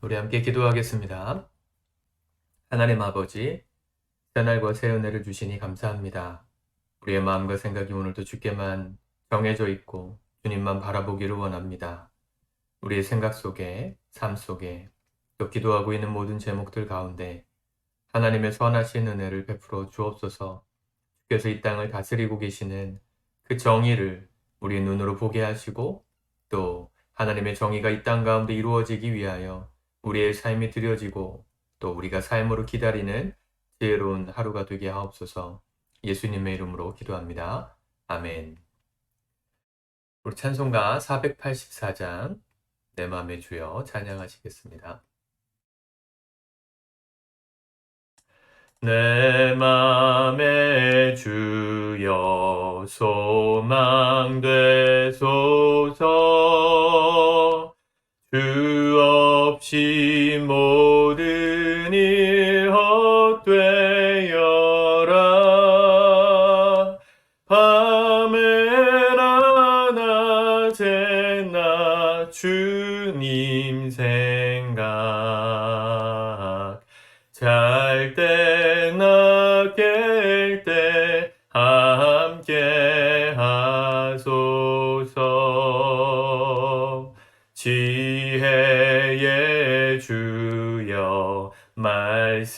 우리 함께 기도하겠습니다. 하나님 아버지, 새날과 새 은혜를 주시니 감사합니다. 우리의 마음과 생각이 오늘도 주께만 정해져 있고 주님만 바라보기를 원합니다. 우리의 생각 속에, 삶 속에, 또 기도하고 있는 모든 제목들 가운데 하나님의 선하신 은혜를 베풀어 주옵소서. 주께서 이 땅을 다스리고 계시는 그 정의를 우리 눈으로 보게 하시고 또 하나님의 정의가 이 땅 가운데 이루어지기 위하여 우리의 삶이 드려지고 또 우리가 삶으로 기다리는 지혜로운 하루가 되게 하옵소서. 예수님의 이름으로 기도합니다. 아멘. 우리 찬송가 484장 내 맘의 주여 찬양하시겠습니다. 내 맘의 주여 소망 되소서. 주 없이 모든 일 헛되어라. 밤에나 낮에나 주님 생각. 잘 때나 깰 때 함께 하소서. 지혜의 주여 말씀으로써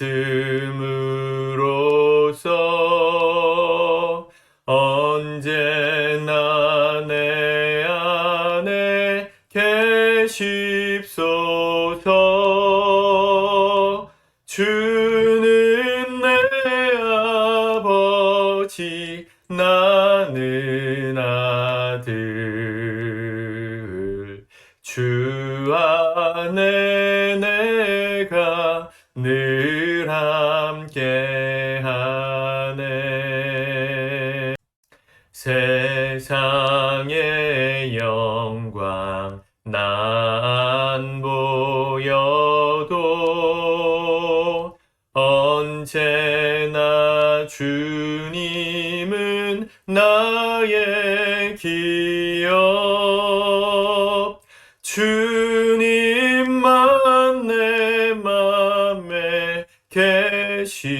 언제나 내 안에 계십소서. 주는 내 아버지 나는 아들. 주 안에 내가 늘 함께하네. 세상의 영광 난 보여도 언제나 주님은 나의 기업. 주님만 내 맘에 계시오니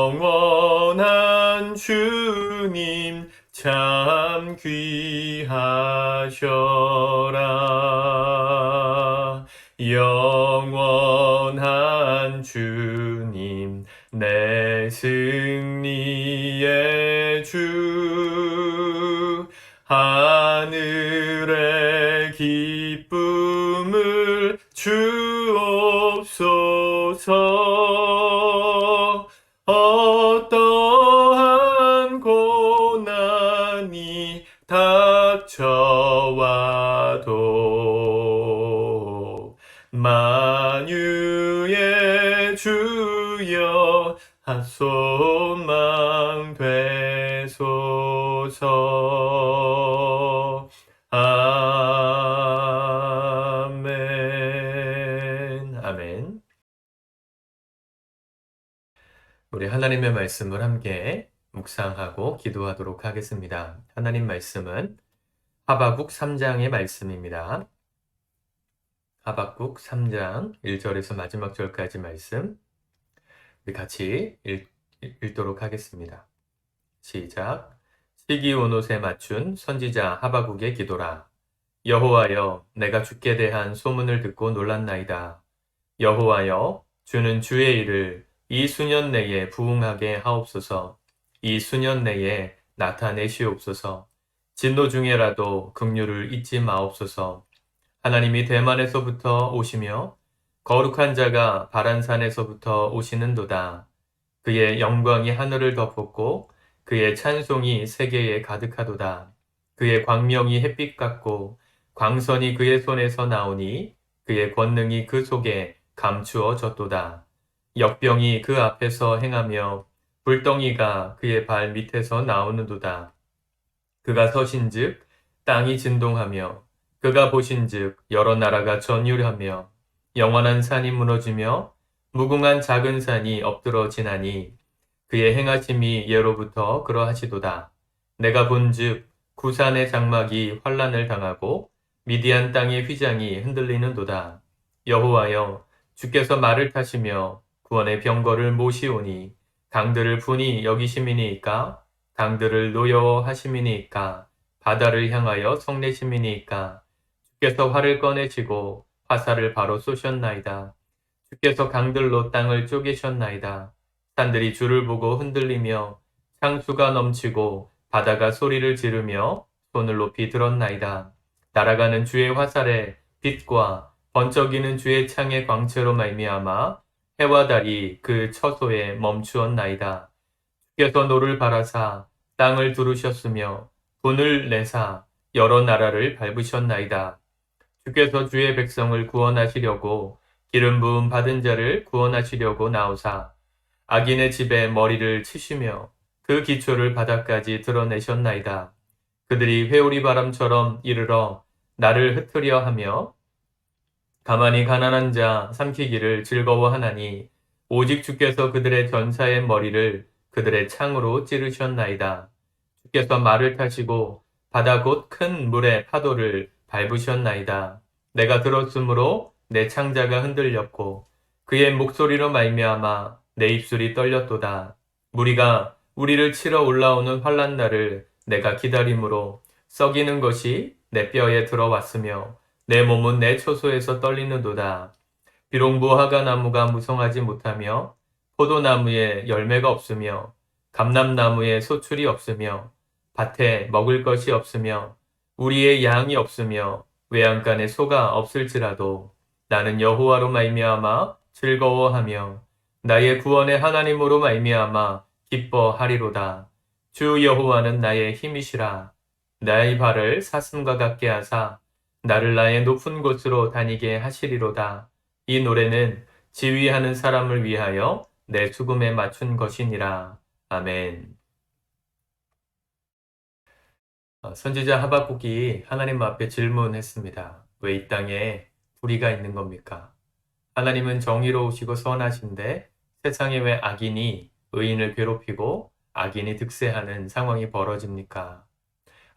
영원한 주님 참 귀하셔라. 영원한 주님 내 승리의 주. 하늘의 기쁨을 주옵소서. 어떠한 고난이 닥쳐와도 만유의 주여 소망 되소서. 아멘. 아멘. 우리 하나님의 말씀을 함께 묵상하고 기도하도록 하겠습니다. 하나님 말씀은 하박국 3장의 말씀입니다. 하박국 3장 1절에서 마지막 절까지 말씀 우리 같이 읽도록 하겠습니다. 시작. 시기 온 옷에 맞춘 선지자 하박국의 기도라. 여호와여, 내가 주께 대한 소문을 듣고 놀랐나이다. 여호와여, 주는 주의 일을 이 수년 내에 부응하게 하옵소서. 이 수년 내에 나타내시옵소서. 진노 중에라도 긍휼을 잊지 마옵소서. 하나님이 대만에서부터 오시며 거룩한 자가 바란산에서부터 오시는도다. 그의 영광이 하늘을 덮었고 그의 찬송이 세계에 가득하도다. 그의 광명이 햇빛 같고 광선이 그의 손에서 나오니 그의 권능이 그 속에 감추어졌도다. 역병이 그 앞에서 행하며 불덩이가 그의 발 밑에서 나오는도다. 그가 서신즉 땅이 진동하며 그가 보신즉 여러 나라가 전율하며 영원한 산이 무너지며 무궁한 작은 산이 엎드러지나니 그의 행하심이 예로부터 그러하시도다. 내가 본즉 구산의 장막이 환란을 당하고 미디안 땅의 휘장이 흔들리는도다. 여호와여, 주께서 말을 타시며 구원의 병거를 모시오니 강들을 분이 여기심이니이까? 강들을 노여워하심이니이까? 바다를 향하여 성내심이니이까? 주께서 활을 꺼내시고 화살을 바로 쏘셨나이다. 주께서 강들로 땅을 쪼개셨나이다. 산들이 주를 보고 흔들리며 창수가 넘치고 바다가 소리를 지르며 손을 높이 들었나이다. 날아가는 주의 화살에 빛과 번쩍이는 주의 창의 광채로 말미암아 해와 달이 그 처소에 멈추었나이다. 주께서 노를 바라사 땅을 두르셨으며 분을 내사 여러 나라를 밟으셨나이다. 주께서 주의 백성을 구원하시려고 기름 부음 받은 자를 구원하시려고 나오사 악인의 집에 머리를 치시며 그 기초를 바닥까지 드러내셨나이다. 그들이 회오리 바람처럼 이르러 나를 흩으려 하며 가만히 가난한 자 삼키기를 즐거워하나니 오직 주께서 그들의 전사의 머리를 그들의 창으로 찌르셨나이다. 주께서 말을 타시고 바다 곧 큰 물의 파도를 밟으셨나이다. 내가 들었으므로 내 창자가 흔들렸고 그의 목소리로 말미암아 내 입술이 떨렸도다. 무리가 우리를 치러 올라오는 환난 날을 내가 기다림으로 썩이는 것이 내 뼈에 들어왔으며 내 몸은 내 초소에서 떨리는도다. 비록 무화과 나무가 무성하지 못하며 포도나무에 열매가 없으며 감람나무에 소출이 없으며 밭에 먹을 것이 없으며 우리의 양이 없으며 외양간에 소가 없을지라도 나는 여호와로 말미암아 즐거워하며 나의 구원의 하나님으로 말미암아 기뻐하리로다. 주 여호와는 나의 힘이시라. 나의 발을 사슴과 같게 하사 나를 나의 높은 곳으로 다니게 하시리로다. 이 노래는 지휘하는 사람을 위하여 내 수금에 맞춘 것이니라. 아멘. 선지자 하박국이 하나님 앞에 질문했습니다. 왜 이 땅에 불의가 있는 겁니까? 하나님은 정의로우시고 선하신데 세상에 왜 악인이 의인을 괴롭히고 악인이 득세하는 상황이 벌어집니까?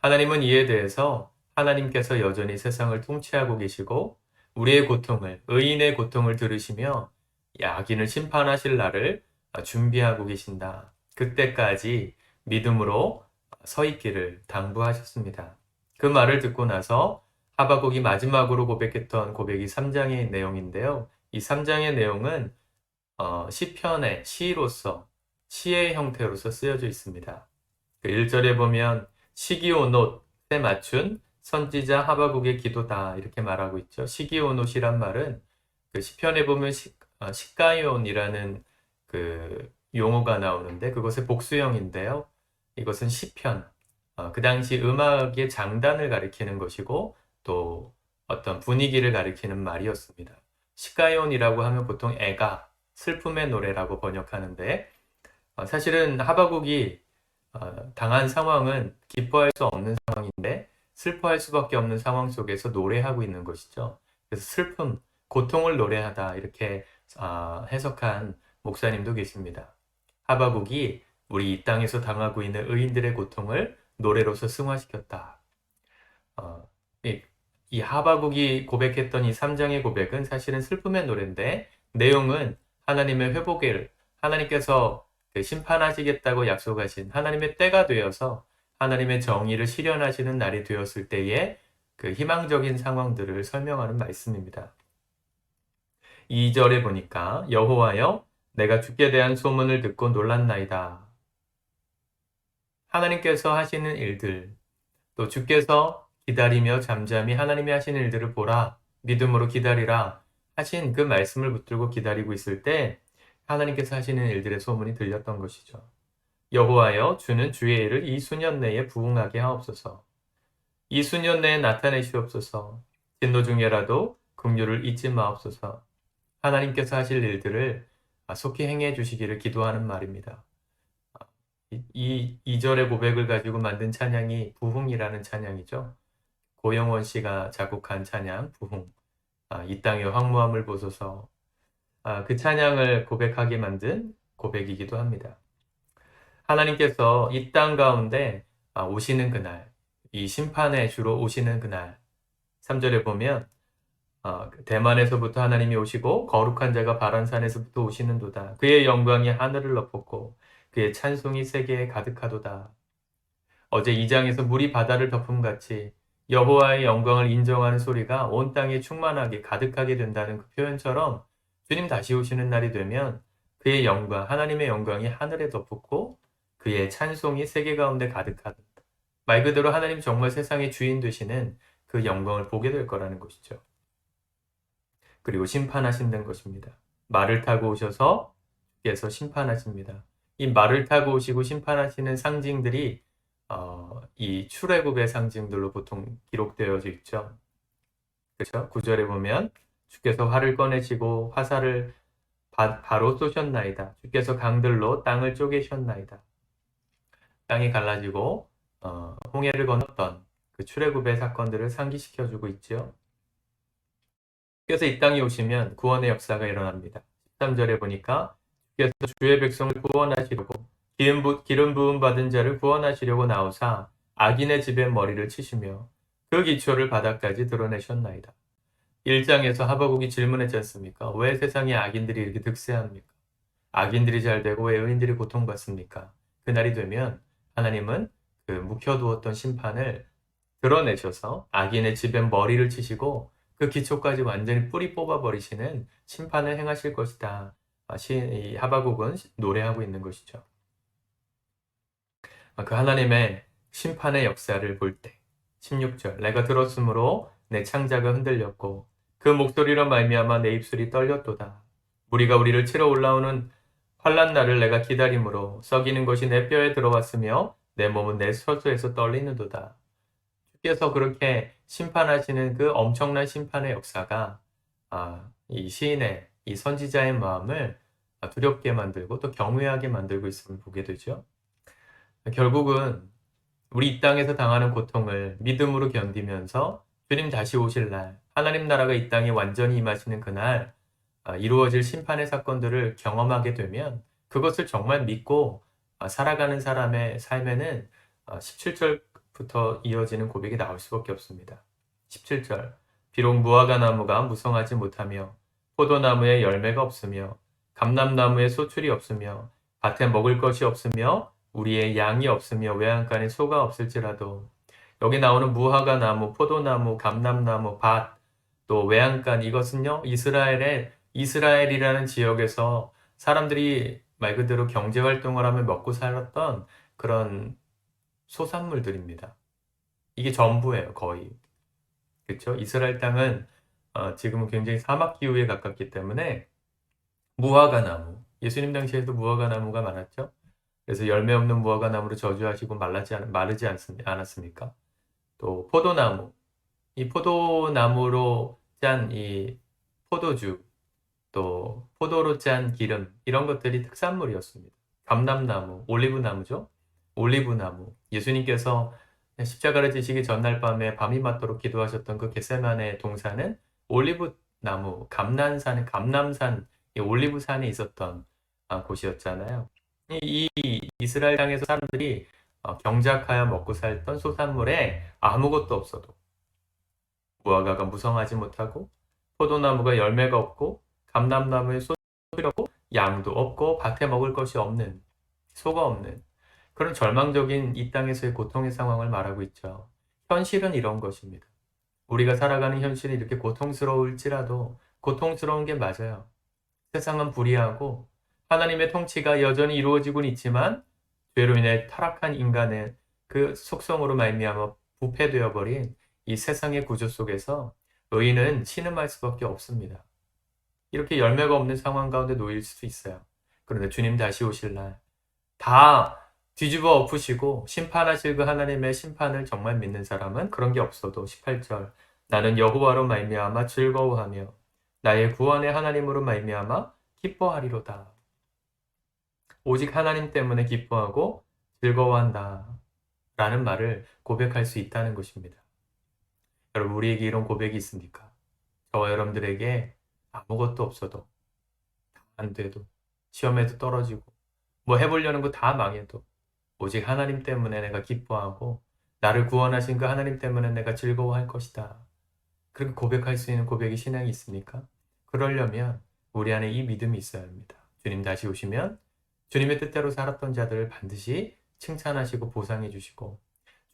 하나님은 이에 대해서 하나님께서 여전히 세상을 통치하고 계시고 우리의 고통을, 의인의 고통을 들으시며 악인을 심판하실 날을 준비하고 계신다. 그때까지 믿음으로 서 있기를 당부하셨습니다. 그 말을 듣고 나서 하박국이 마지막으로 고백했던 고백이 3장의 내용인데요. 이 3장의 내용은 시편의 시로서 시의 형태로서 쓰여져 있습니다. 그 1절에 보면 시기온옷에 맞춘 선지자 하박국의 기도다 이렇게 말하고 있죠. 시기온옷이란 말은 그 시편에 보면 시가온이라는 그 용어가 나오는데 그것의 복수형인데요. 이것은 시편, 그 당시 음악의 장단을 가리키는 것이고 또 어떤 분위기를 가리키는 말이었습니다. 시가온이라고 하면 보통 애가, 슬픔의 노래라고 번역하는데 사실은 하박국이 당한 상황은 기뻐할 수 없는 상황인데 슬퍼할 수밖에 없는 상황 속에서 노래하고 있는 것이죠. 그래서 슬픔, 고통을 노래하다 이렇게 해석한 목사님도 계십니다. 하박국이 우리 이 땅에서 당하고 있는 의인들의 고통을 노래로서 승화시켰다. 이 하박국이 고백했던 이 3장의 고백은 사실은 슬픔의 노래인데 내용은 하나님의 회복을 하나님께서 심판하시겠다고 약속하신 하나님의 때가 되어서 하나님의 정의를 실현하시는 날이 되었을 때의 그 희망적인 상황들을 설명하는 말씀입니다. 2절에 보니까 여호와여 내가 주께 대한 소문을 듣고 놀랐나이다. 하나님께서 하시는 일들 또 주께서 기다리며 잠잠히 하나님이 하시는 일들을 보라 믿음으로 기다리라 하신 그 말씀을 붙들고 기다리고 있을 때 하나님께서 하시는 일들의 소문이 들렸던 것이죠. 여호와여 주는 주의 일을 이 수년 내에 부응하게 하옵소서. 이 수년 내에 나타내시옵소서. 진노 중에라도 긍휼을 잊지 마옵소서. 하나님께서 하실 일들을 속히 행해 주시기를 기도하는 말입니다. 이 2절의 고백을 가지고 만든 찬양이 부흥이라는 찬양이죠. 고영원 씨가 작곡한 찬양 부흥. 이 땅의 황무함을 보소서. 그 찬양을 고백하게 만든 고백이기도 합니다. 하나님께서 이 땅 가운데 오시는 그날, 이 심판에 주로 오시는 그날. 3절에 보면 대만에서부터 하나님이 오시고 거룩한 자가 바란산에서부터 오시는도다. 그의 영광이 하늘을 덮었고 그의 찬송이 세계에 가득하도다. 어제 2장에서 물이 바다를 덮음같이 여호와의 영광을 인정하는 소리가 온 땅에 충만하게 가득하게 된다는 그 표현처럼 주님 다시 오시는 날이 되면 그의 영광, 하나님의 영광이 하늘에 덮었고 그의 찬송이 세계 가운데 가득하다. 말 그대로 하나님 정말 세상의 주인 되시는 그 영광을 보게 될 거라는 것이죠. 그리고 심판하신다는 것입니다. 말을 타고 오셔서 주께서 심판하십니다. 이 말을 타고 오시고 심판하시는 상징들이 이 출애굽의 상징들로 보통 기록되어져 있죠. 그렇죠? 9절에 보면 주께서 활을 꺼내시고 화살을 바로 쏘셨나이다. 주께서 강들로 땅을 쪼개셨나이다. 땅이 갈라지고 홍해를 건넜던 그 출애굽의 사건들을 상기시켜주고 있죠. 주께서 이 땅에 오시면 구원의 역사가 일어납니다. 13절에 보니까 주께서 주의 백성을 구원하시려고 기름 부음 받은 자를 구원하시려고 나오사 악인의 집에 머리를 치시며 그 기초를 바닥까지 드러내셨나이다. 1장에서 하박국이 질문했지 않습니까? 왜 세상에 악인들이 이렇게 득세합니까? 악인들이 잘 되고 왜 의인들이 고통받습니까? 그날이 되면 하나님은 그 묵혀두었던 심판을 드러내셔서 악인의 집에 머리를 치시고 그 기초까지 완전히 뿌리 뽑아버리시는 심판을 행하실 것이다. 이 하박국은 노래하고 있는 것이죠. 그 하나님의 심판의 역사를 볼 때 16절 내가 들었으므로 내 창자가 흔들렸고 그 목소리로 말미암아 내 입술이 떨렸도다. 무리가 우리를 치러 올라오는 환난 날을 내가 기다림으로 썩이는 것이 내 뼈에 들어왔으며 내 몸은 내 서수에서 떨리는도다. 주께서 그렇게 심판하시는 그 엄청난 심판의 역사가 이 시인의 이 선지자의 마음을 두렵게 만들고 또 경외하게 만들고 있음을 보게 되죠. 결국은 우리 이 땅에서 당하는 고통을 믿음으로 견디면서 주님 다시 오실 날, 하나님 나라가 이 땅에 완전히 임하시는 그날 이루어질 심판의 사건들을 경험하게 되면 그것을 정말 믿고 살아가는 사람의 삶에는 17절부터 이어지는 고백이 나올 수밖에 없습니다. 17절 비록 무화과 나무가 무성하지 못하며 포도나무에 열매가 없으며 감람나무에 소출이 없으며 밭에 먹을 것이 없으며 우리의 양이 없으며 외양간에 소가 없을지라도 여기 나오는 무화과 나무, 포도나무, 감람나무, 밭, 또 외양간 이것은요 이스라엘이라는 지역에서 사람들이 말 그대로 경제활동을 하며 먹고 살았던 그런 소산물들입니다. 이게 전부예요, 거의. 그렇죠? 이스라엘 땅은 지금은 굉장히 사막 기후에 가깝기 때문에 무화과 나무, 예수님 당시에도 무화과 나무가 많았죠? 그래서 열매 없는 무화과 나무로 저주하시고 마르지 않았습니까? 또 포도나무, 이 포도나무로 짠 이 포도주, 또 포도로 짠 기름 이런 것들이 특산물이었습니다. 감람나무, 올리브나무죠. 올리브나무. 예수님께서 십자가를 지시기 전날 밤에 밤이 맞도록 기도하셨던 그 겟세마네 동산은 올리브나무, 감남산, 이 올리브산에 있었던 곳이었잖아요. 이 이스라엘 땅에서 사람들이 경작하여 먹고 살던 소산물에 아무것도 없어도 무화과가 무성하지 못하고 포도나무가 열매가 없고 감람나무에 소출이 없고 양도 없고 밭에 먹을 것이 없는 소가 없는 그런 절망적인 이 땅에서의 고통의 상황을 말하고 있죠. 현실은 이런 것입니다. 우리가 살아가는 현실이 이렇게 고통스러울지라도 고통스러운 게 맞아요. 세상은 불의하고 하나님의 통치가 여전히 이루어지고는 있지만 죄로 인해 타락한 인간의 그 속성으로 말미암아 부패되어 버린 이 세상의 구조 속에서 의인은 신음할 수밖에 없습니다. 이렇게 열매가 없는 상황 가운데 놓일 수 있어요. 그런데 주님 다시 오실 날 다 뒤집어 엎으시고 심판하실 그 하나님의 심판을 정말 믿는 사람은 그런 게 없어도 18절 나는 여호와로 말미암아 즐거워하며 나의 구원의 하나님으로 말미암아 기뻐하리로다. 오직 하나님 때문에 기뻐하고 즐거워한다 라는 말을 고백할 수 있다는 것입니다. 여러분 우리에게 이런 고백이 있습니까? 저와 여러분들에게 아무것도 없어도 안 돼도 시험에도 떨어지고 뭐 해보려는 거 다 망해도 오직 하나님 때문에 내가 기뻐하고 나를 구원하신 그 하나님 때문에 내가 즐거워할 것이다. 그렇게 고백할 수 있는 고백이 신앙이 있습니까? 그러려면 우리 안에 이 믿음이 있어야 합니다. 주님 다시 오시면 주님의 뜻대로 살았던 자들을 반드시 칭찬하시고 보상해 주시고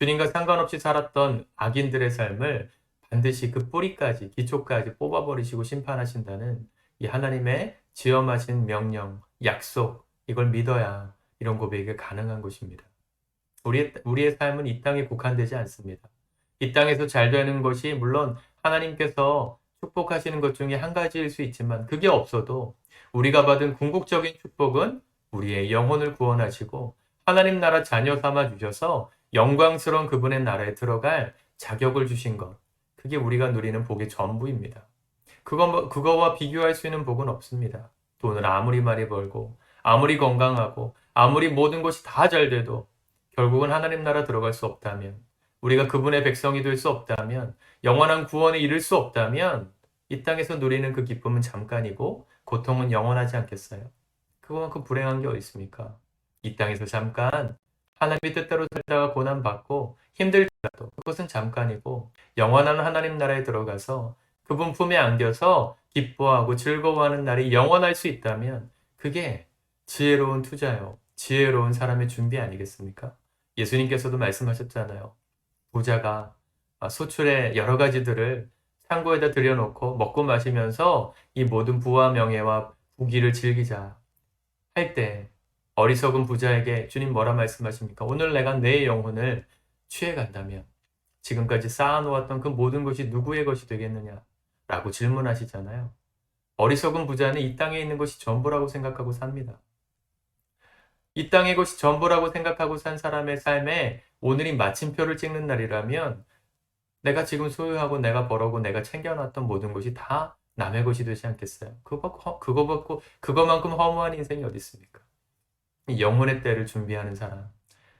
주님과 상관없이 살았던 악인들의 삶을 반드시 그 뿌리까지 기초까지 뽑아버리시고 심판하신다는 이 하나님의 지엄하신 명령, 약속 이걸 믿어야 이런 고백이 가능한 것입니다. 우리의 삶은 이 땅에 국한되지 않습니다. 이 땅에서 잘 되는 것이 물론 하나님께서 축복하시는 것 중에 한 가지일 수 있지만 그게 없어도 우리가 받은 궁극적인 축복은 우리의 영혼을 구원하시고 하나님 나라 자녀 삼아 주셔서 영광스러운 그분의 나라에 들어갈 자격을 주신 것. 그게 우리가 누리는 복의 전부입니다. 그거와 비교할 수 있는 복은 없습니다. 돈을 아무리 많이 벌고 아무리 건강하고 아무리 모든 것이 다 잘 돼도 결국은 하나님 나라 들어갈 수 없다면 우리가 그분의 백성이 될 수 없다면 영원한 구원에 이를 수 없다면 이 땅에서 누리는 그 기쁨은 잠깐이고 고통은 영원하지 않겠어요? 그거만큼 불행한 게 어디 있습니까? 이 땅에서 잠깐 하나님의 뜻대로 살다가 고난받고 힘들더라도 그것은 잠깐이고 영원한 하나님 나라에 들어가서 그분 품에 안겨서 기뻐하고 즐거워하는 날이 영원할 수 있다면 그게 지혜로운 투자요. 지혜로운 사람의 준비 아니겠습니까? 예수님께서도 말씀하셨잖아요. 부자가 소출의 여러 가지들을 창고에다 들여놓고 먹고 마시면서 이 모든 부와 명예와 부귀를 즐기자 할 때 어리석은 부자에게 주님 뭐라 말씀하십니까? 오늘 내가 내 영혼을 취해간다면 지금까지 쌓아놓았던 그 모든 것이 누구의 것이 되겠느냐? 라고 질문하시잖아요. 어리석은 부자는 이 땅에 있는 것이 전부라고 생각하고 삽니다. 이 땅의 것이 전부라고 생각하고 산 사람의 삶에 오늘이 마침표를 찍는 날이라면 내가 지금 소유하고 내가 벌어고 내가 챙겨놨던 모든 것이 다 남의 것이 되지 않겠어요? 그거만큼 허무한 인생이 어디 있습니까? 영혼의 때를 준비하는 사람,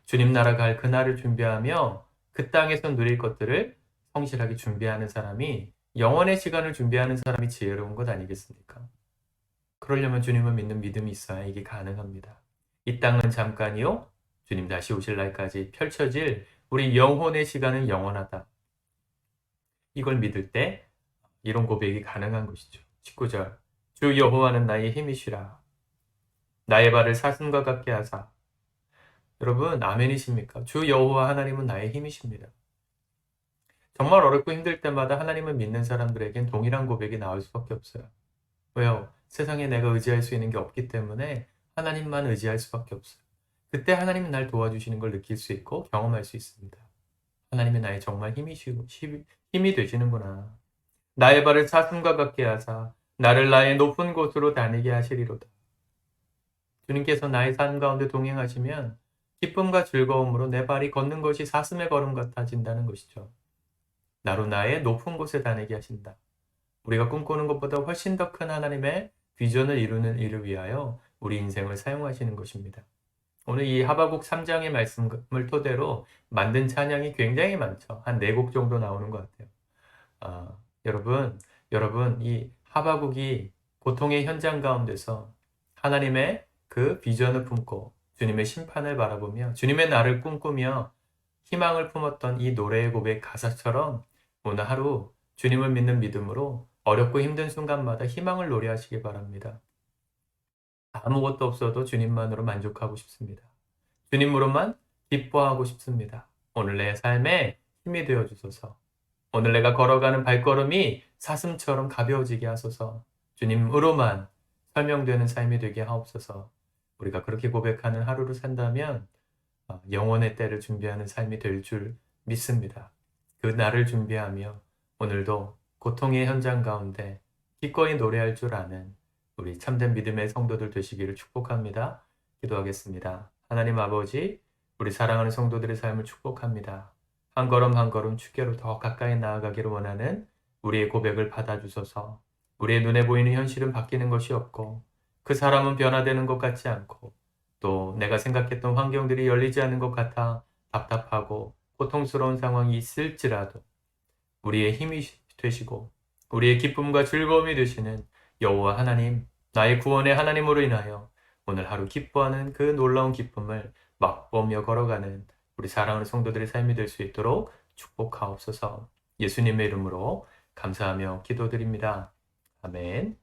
주님 나라 갈 그날을 준비하며 그 땅에서 누릴 것들을 성실하게 준비하는 사람이 영원의 시간을 준비하는 사람이 지혜로운 것 아니겠습니까? 그러려면 주님을 믿는 믿음이 있어야 이게 가능합니다. 이 땅은 잠깐이요. 주님 다시 오실 날까지 펼쳐질 우리 영혼의 시간은 영원하다. 이걸 믿을 때 이런 고백이 가능한 것이죠. 19절 주 여호와는 나의 힘이시라. 나의 발을 사슴과 같게 하사. 여러분 아멘이십니까? 주 여호와 하나님은 나의 힘이십니다. 정말 어렵고 힘들 때마다 하나님을 믿는 사람들에겐 동일한 고백이 나올 수밖에 없어요. 왜요? 세상에 내가 의지할 수 있는 게 없기 때문에 하나님만 의지할 수밖에 없어요. 그때 하나님이 날 도와주시는 걸 느낄 수 있고 경험할 수 있습니다. 하나님이 나의 정말 힘이 되시는구나. 나의 발을 사슴과 같게 하사 나를 나의 높은 곳으로 다니게 하시리로다. 주님께서 나의 삶 가운데 동행하시면 기쁨과 즐거움으로 내 발이 걷는 것이 사슴의 걸음 같아진다는 것이죠. 나로 나의 높은 곳에 다니게 하신다. 우리가 꿈꾸는 것보다 훨씬 더 큰 하나님의 비전을 이루는 일을 위하여 우리 인생을 사용하시는 것입니다. 오늘 이 하바국 3장의 말씀을 토대로 만든 찬양이 굉장히 많죠. 한 4곡 정도 나오는 것 같아요. 여러분, 이 하바국이 고통의 현장 가운데서 하나님의 그 비전을 품고 주님의 심판을 바라보며 주님의 날을 꿈꾸며 희망을 품었던 이 노래의 고백 가사처럼 오늘 하루 주님을 믿는 믿음으로 어렵고 힘든 순간마다 희망을 노래하시기 바랍니다. 아무것도 없어도 주님만으로 만족하고 싶습니다. 주님으로만 기뻐하고 싶습니다. 오늘 내 삶에 힘이 되어 주소서. 오늘 내가 걸어가는 발걸음이 사슴처럼 가벼워지게 하소서. 주님으로만 설명되는 삶이 되게 하옵소서. 우리가 그렇게 고백하는 하루를 산다면 영원의 때를 준비하는 삶이 될 줄 믿습니다. 그 날을 준비하며 오늘도 고통의 현장 가운데 기꺼이 노래할 줄 아는 우리 참된 믿음의 성도들 되시기를 축복합니다. 기도하겠습니다. 하나님 아버지, 우리 사랑하는 성도들의 삶을 축복합니다. 한 걸음 한 걸음 주께로 더 가까이 나아가기를 원하는 우리의 고백을 받아주소서. 우리의 눈에 보이는 현실은 바뀌는 것이 없고 그 사람은 변화되는 것 같지 않고 또 내가 생각했던 환경들이 열리지 않는 것 같아 답답하고 고통스러운 상황이 있을지라도 우리의 힘이 되시고 우리의 기쁨과 즐거움이 되시는 여호와 하나님, 나의 구원의 하나님으로 인하여 오늘 하루 기뻐하는 그 놀라운 기쁨을 맛보며 걸어가는 우리 사랑하는 성도들의 삶이 될 수 있도록 축복하옵소서. 예수님의 이름으로 감사하며 기도드립니다. 아멘.